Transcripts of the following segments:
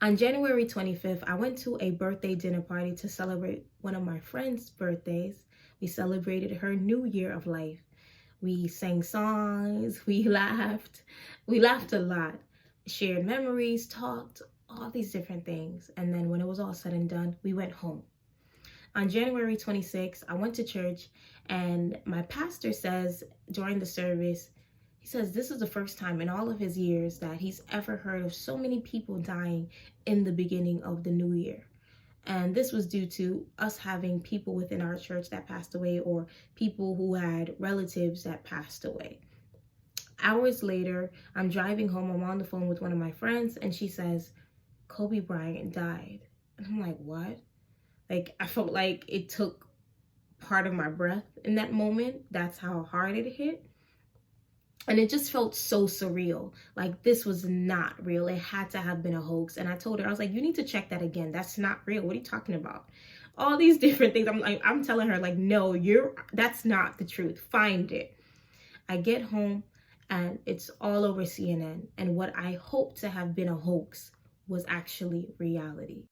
On January 25th, I went to a birthday dinner party to celebrate one of my friend's birthdays. We celebrated her new year of life. We sang songs, we laughed. We laughed a lot, shared memories, talked, all these different things. And then when it was all said and done, we went home. On January 26th, I went to church, and my pastor says during the service, he says this is the first time in all of his years that he's ever heard of so many people dying in the beginning of the new year. And this was due to us having people within our church that passed away, or people who had relatives that passed away. Hours later, I'm driving home. I'm on the phone with one of my friends, and she says, Kobe Bryant died. And I'm like, what? Like, I felt like it took part of my breath in that moment. That's how hard it hit. And it just felt so surreal. Like, this was not real. It had to have been a hoax. And I told her, I was like, you need to check that again. That's not real. What are you talking about? All these different things. I'm telling her, like, no, that's not the truth. Find it. I get home and it's all over CNN. And what I hoped to have been a hoax was actually reality.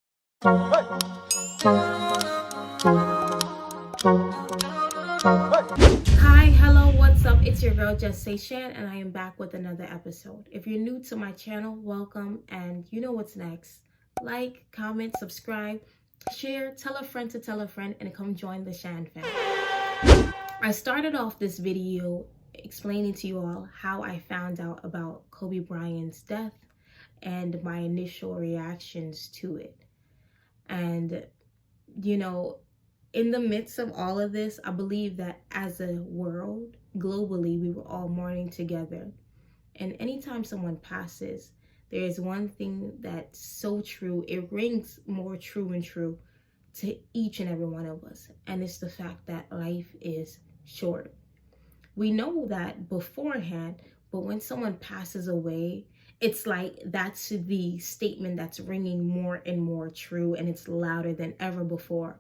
Hi, hello, what's up? It's your girl, Just Say Shan, and I am back with another episode. If you're new to my channel, welcome, and you know what's next. Like, comment, subscribe, share, tell a friend to tell a friend, and come join the Shan family. I started off this video explaining to you all how I found out about Kobe Bryant's death and my initial reactions to it. And, you know, in the midst of all of this, I believe that as a world, globally, we were all mourning together. And anytime someone passes, there is one thing that's so true. It rings more true and true to each and every one of us. And it's the fact that life is short. We know that beforehand, but when someone passes away, it's like that's the statement that's ringing more and more true, and it's louder than ever before.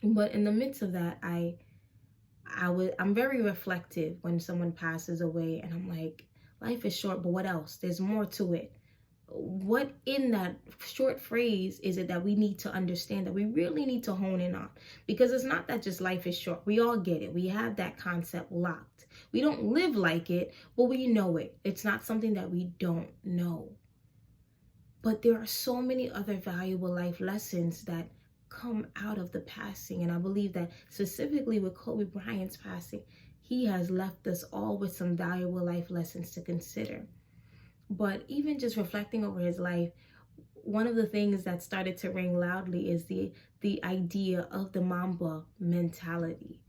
But in the midst of that, I'm very reflective when someone passes away, and I'm like, life is short, but what else? There's more to it. What in that short phrase is it that we need to understand, that we really need to hone in on? Because it's not that just life is short. We all get it. We have that concept locked. We don't live like it, but we know it. It's not something that we don't know. But there are so many other valuable life lessons that come out of the passing. And I believe that specifically with Kobe Bryant's passing, he has left us all with some valuable life lessons to consider. But even just reflecting over his life, one of the things that started to ring loudly is the idea of the Mamba mentality.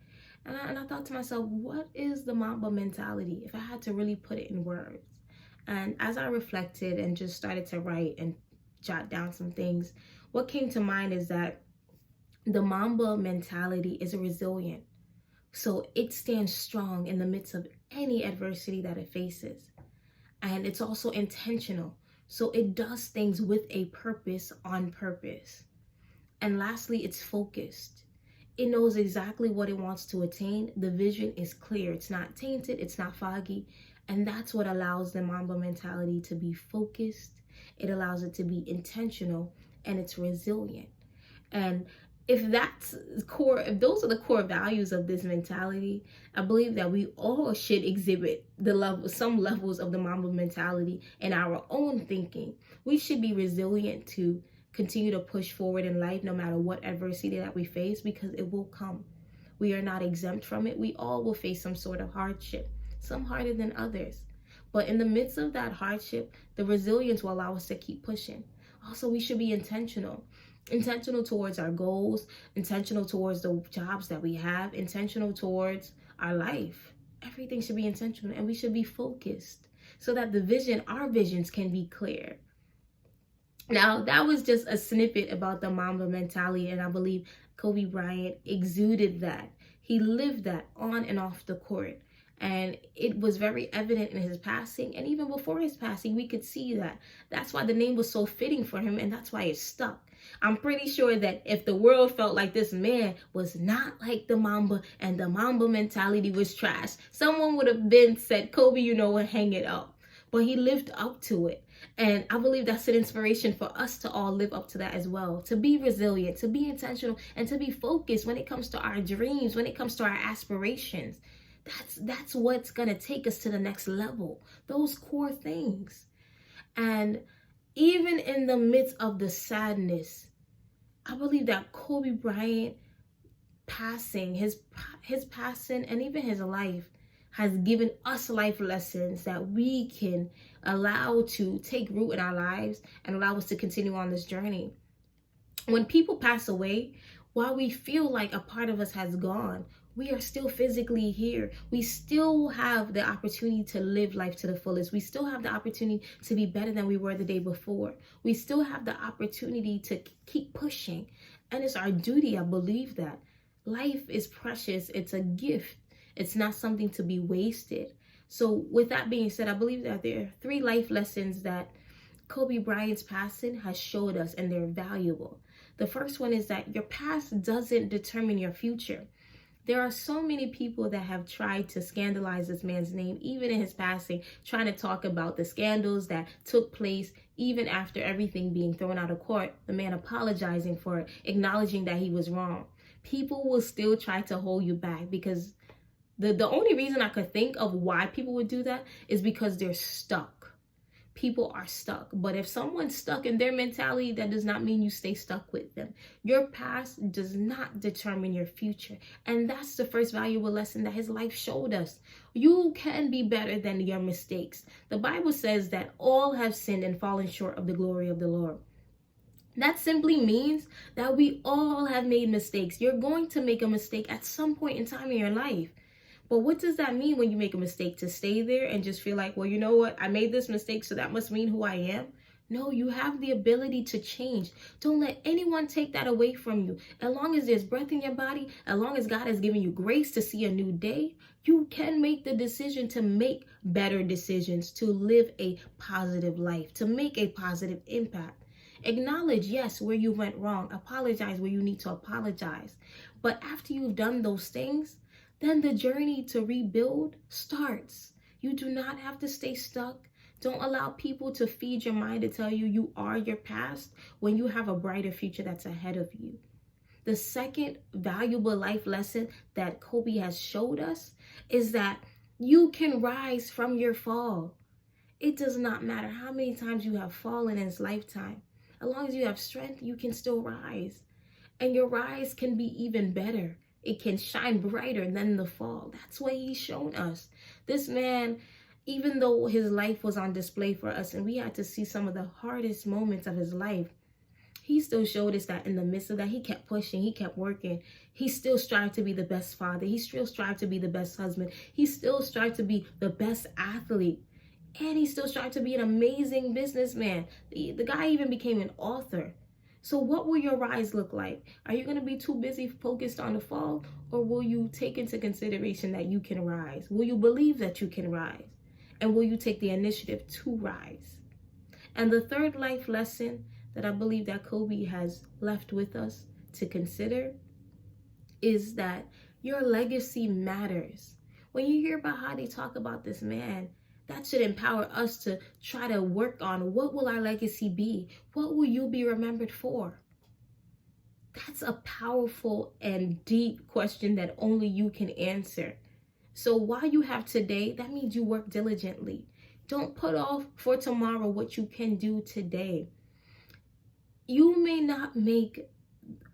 And I thought to myself, what is the Mamba mentality, if I had to really put it in words? And as I reflected and just started to write and jot down some things, what came to mind is that the Mamba mentality is resilient. So it stands strong in the midst of any adversity that it faces. And it's also intentional. So it does things with a purpose, on purpose. And lastly, it's focused. It knows exactly what it wants to attain. The vision is clear. It's not tainted. It's not foggy. And that's what allows the Mamba mentality to be focused. It allows it to be intentional, and it's resilient. And if those are the core values of this mentality, I believe that we all should exhibit some levels of the Mamba mentality in our own thinking. We should be resilient to continue to push forward in life no matter what adversity that we face, because it will come. We are not exempt from it. We all will face some sort of hardship, some harder than others. But in the midst of that hardship, the resilience will allow us to keep pushing. Also, we should be intentional towards our goals, intentional towards the jobs that we have, intentional towards our life. Everything should be intentional, and we should be focused so that our visions can be clear. Now, that was just a snippet about the Mamba mentality, and I believe Kobe Bryant exuded that. He lived that on and off the court. And it was very evident in his passing. And even before his passing, we could see that. That's why the name was so fitting for him, and that's why it stuck. I'm pretty sure that if the world felt like this man was not like the Mamba and the Mamba mentality was trash, someone would have said, Kobe, you know what, hang it up. but he lived up to it. And I believe that's an inspiration for us to all live up to that as well. To be resilient, to be intentional, and to be focused when it comes to our dreams, when it comes to our aspirations. That's what's gonna take us to the next level. Those core things. And even in the midst of the sadness, I believe that Kobe Bryant passing, his passing, and even his life has given us life lessons that we can allow to take root in our lives and allow us to continue on this journey. When people pass away, while we feel like a part of us has gone, we are still physically here. We still have the opportunity to live life to the fullest. We still have the opportunity to be better than we were the day before. We still have the opportunity to keep pushing. And it's our duty, I believe that. Life is precious. It's a gift. It's not something to be wasted. So with that being said, I believe that there are 3 life lessons that Kobe Bryant's passing has showed us, and they're valuable. The first one is that your past doesn't determine your future. There are so many people that have tried to scandalize this man's name, even in his passing, trying to talk about the scandals that took place even after everything being thrown out of court, the man apologizing for it, acknowledging that he was wrong. People will still try to hold you back because the only reason I could think of why people would do that is because they're stuck. People are stuck. But if someone's stuck in their mentality, that does not mean you stay stuck with them. Your past does not determine your future. And that's the first valuable lesson that his life showed us. You can be better than your mistakes. The Bible says that all have sinned and fallen short of the glory of the Lord. That simply means that we all have made mistakes. You're going to make a mistake at some point in time in your life. But what does that mean when you make a mistake? To stay there and just feel like, well, you know what? I made this mistake, so that must mean who I am. No, you have the ability to change. Don't let anyone take that away from you. As long as there's breath in your body, as long as God has given you grace to see a new day, you can make the decision to make better decisions, to live a positive life, to make a positive impact. Acknowledge, yes, where you went wrong. Apologize where you need to apologize. But after you've done those things, then the journey to rebuild starts. You do not have to stay stuck. Don't allow people to feed your mind to tell you you are your past when you have a brighter future that's ahead of you. The second valuable life lesson that Kobe has showed us is that you can rise from your fall. It does not matter how many times you have fallen in this lifetime. As long as you have strength, you can still rise. And your rise can be even better. It can shine brighter than the fall. That's what he's shown us. This man, even though his life was on display for us and we had to see some of the hardest moments of his life, he still showed us that in the midst of that, he kept pushing, he kept working. He still strived to be the best father. He still strived to be the best husband. He still strived to be the best athlete. And he still strived to be an amazing businessman. The guy even became an author. So what will your rise look like? Are you going to be too busy focused on the fall? Or will you take into consideration that you can rise? Will you believe that you can rise? And will you take the initiative to rise? And the third life lesson that I believe that Kobe has left with us to consider is that your legacy matters. When you hear about how they talk about this man, that should empower us to try to work on what will our legacy be? What will you be remembered for? That's a powerful and deep question that only you can answer. So while you have today, that means you work diligently. Don't put off for tomorrow what you can do today. You may not make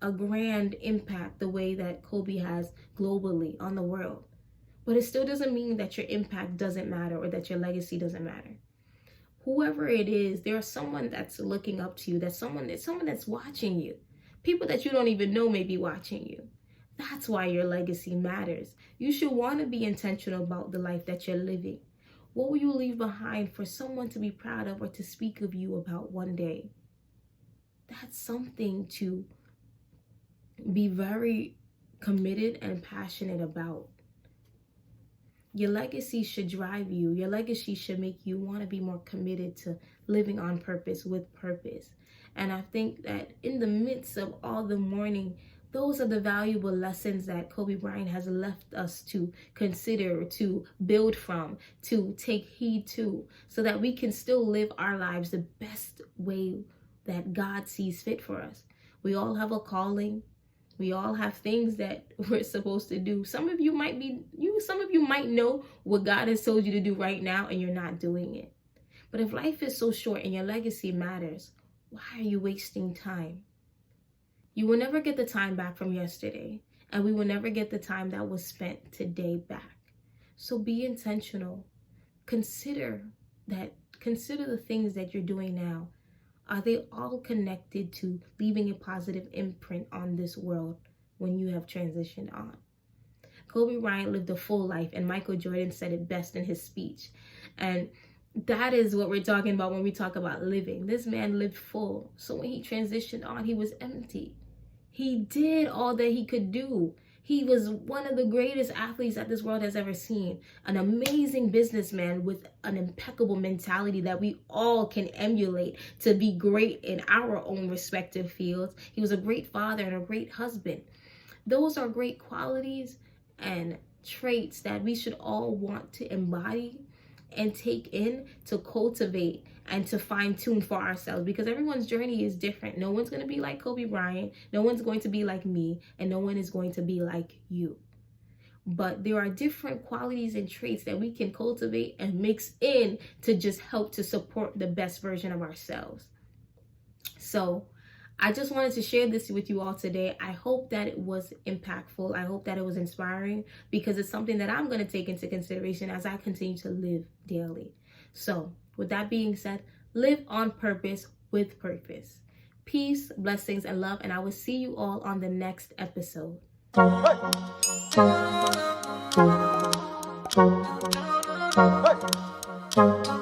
a grand impact the way that Kobe has globally on the world. But it still doesn't mean that your impact doesn't matter or that your legacy doesn't matter. Whoever it is, there's someone that's looking up to you. There's someone that's watching you. People that you don't even know may be watching you. That's why your legacy matters. You should want to be intentional about the life that you're living. What will you leave behind for someone to be proud of or to speak of you about one day? That's something to be very committed and passionate about. Your legacy should drive you. Your legacy should make you want to be more committed to living on purpose with purpose. And I think that in the midst of all the mourning, Those are the valuable lessons that Kobe Bryant has left us to consider, to build from, to take heed to, so that we can still live our lives the best way that God sees fit for us. We all have a calling. We all have things that we're supposed to do. Some of you might know what God has told you to do right now, and you're not doing it. But if life is so short and your legacy matters, why are you wasting time? You will never get the time back from yesterday, and we will never get the time that was spent today back. So be intentional. Consider the things that you're doing now. Are they all connected to leaving a positive imprint on this world when you have transitioned on? Kobe Bryant lived a full life, and Michael Jordan said it best in his speech. And that is what we're talking about when we talk about living. This man lived full. So when he transitioned on, he was empty. He did all that he could do. He was one of the greatest athletes that this world has ever seen. An amazing businessman with an impeccable mentality that we all can emulate to be great in our own respective fields. He was a great father and a great husband. Those are great qualities and traits that we should all want to embody and take in to cultivate and to fine-tune for ourselves, because everyone's journey is different. No one's going to be like Kobe Bryant, no one's going to be like me, and no one is going to be like you. But there are different qualities and traits that we can cultivate and mix in to just help to support the best version of ourselves. So I just wanted to share this with you all today. I hope that it was impactful. I hope that it was inspiring, because it's something that I'm going to take into consideration as I continue to live daily. So with that being said, live on purpose with purpose. Peace, blessings, and love. And I will see you all on the next episode. Hey. Hey.